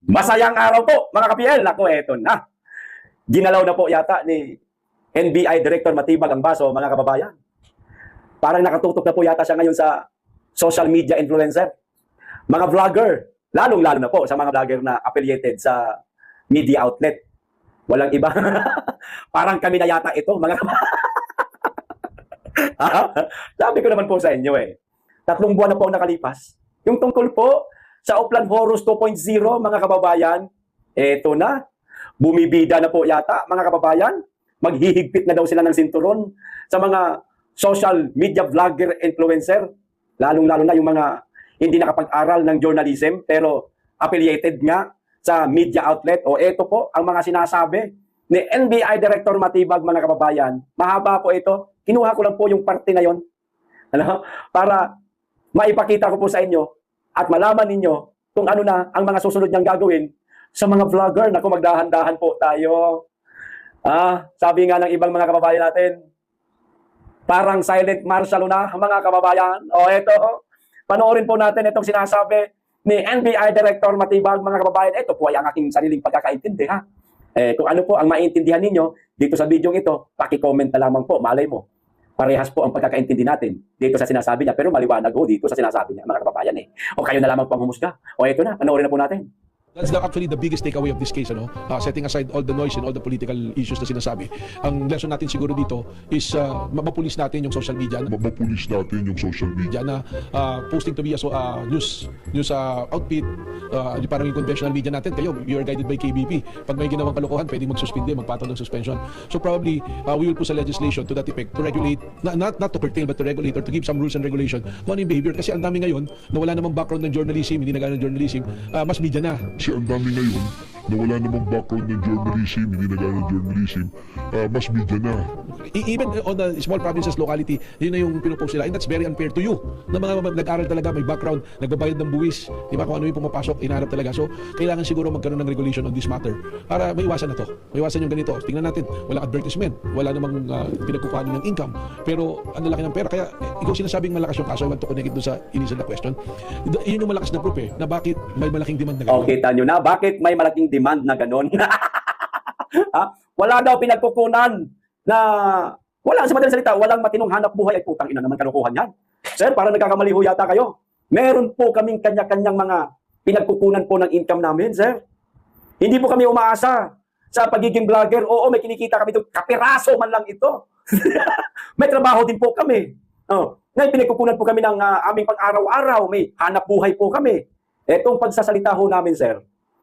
Masayang araw po, mga ka-PL. Naku, eto na. Ginalaw na po yata ni NBI Director Matibag ang baso, mga kababayan. Parang nakatutok na po yata siya ngayon sa social media influencer. Mga vlogger, lalong-lalo na po sa mga vlogger na affiliated sa media outlet. Walang iba. Parang kami na yata ito, mga kababayan. Sabi ko naman po sa inyo 3 buwan na po ang nakalipas. Yung tungkol po sa Oplan Horus 2.0, mga kababayan, eto na. Bumibida na po yata, mga kababayan. Maghihigpit na daw sila ng sinturon sa mga social media vlogger influencer. Lalong-lalo na yung mga hindi nakapag-aral ng journalism pero affiliated nga sa media outlet. O eto po ang mga sinasabi ni NBI Director Matibag, mga kababayan. Mahaba po ito. Kinuha ko lang po yung parte na yon, para maipakita ko po sa inyo at malaman ninyo kung ano na ang mga susunod niyang gagawin sa mga vlogger. Naku, magdahan-dahan po tayo. Sabi nga ng ibang mga kababayan natin, parang silent martial na, mga kababayan. O eto, panoorin po natin itong sinasabi ni NBI Director Matibag, mga kababayan. Ito po ay ang aking sariling pagkakaintindi, ha. Kung ano po ang maintindihan ninyo dito sa video ito, paki-comment na lamang po, malay mo. Parehas po ang pagkakaintindi natin dito sa sinasabi niya, pero maliwanag ho dito sa sinasabi niya, mga kababayan. O kayo na lamang pang humusga. O ito na, panoorin na po natin. That's actually the biggest takeaway of this case, setting aside all the noise and all the political issues na sinasabi. Ang lesson natin siguro dito is mapulis natin yung social media. Mapulis natin yung social media. Na posting to be a news outfit, parang yung conventional media natin, kayo, you are guided by KBP. Pag may ginawang kalokohan, pwede magsuspinde, magpatol ng suspension. So probably, we will push a legislation to that effect to regulate, not to curtail, but to regulate or to give some rules and regulation kung ano yung behavior. Kasi ang dami ngayon, na wala namang background ng journalism, hindi nagano ng journalism, mas media na. Kasi ang dami ngayon na wala namang background ng journalism, hindi nagano ng journalism, mas media na. Even on the small provinces, locality, yun na yung pinupost nila. And that's very unfair to you. Na mga nag-aral talaga, may background, nagbabayad ng buwis, di ba, kung ano yung pumapasok, inaharap talaga. So, kailangan siguro magkaroon ng regulation on this matter para maiwasan na to. Maiwasan yung ganito. Tingnan natin, walang advertisement, wala namang pinagkukuha ng income. Pero, ang laki ng pera. Kaya, ikaw sinasabing malakas yung kaso, I want to connect it doon sa initial na question. Yun yung malakas na proof na bakit may malaking demand na ganun. Okay, tanyo na, bakit may malaking demand na ganon? Wala daw pinagkukunan na wala, sa madaling salita, walang matinong hanap buhay. Ay putang ina naman, kalukuhan yan. Sir, parang nagkakamali ho yata kayo. Meron po kaming kanya-kanyang mga pinagkukunan po ng income namin, sir. Hindi po kami umaasa sa pagiging vlogger. Oo, may kinikita kami ito. Kapiraso man lang ito. May trabaho din po kami. Ngayon, pinagkukunan po kami ng aming pang-araw-araw. May hanap buhay po kami. Etong pagsasalita ho namin, sir,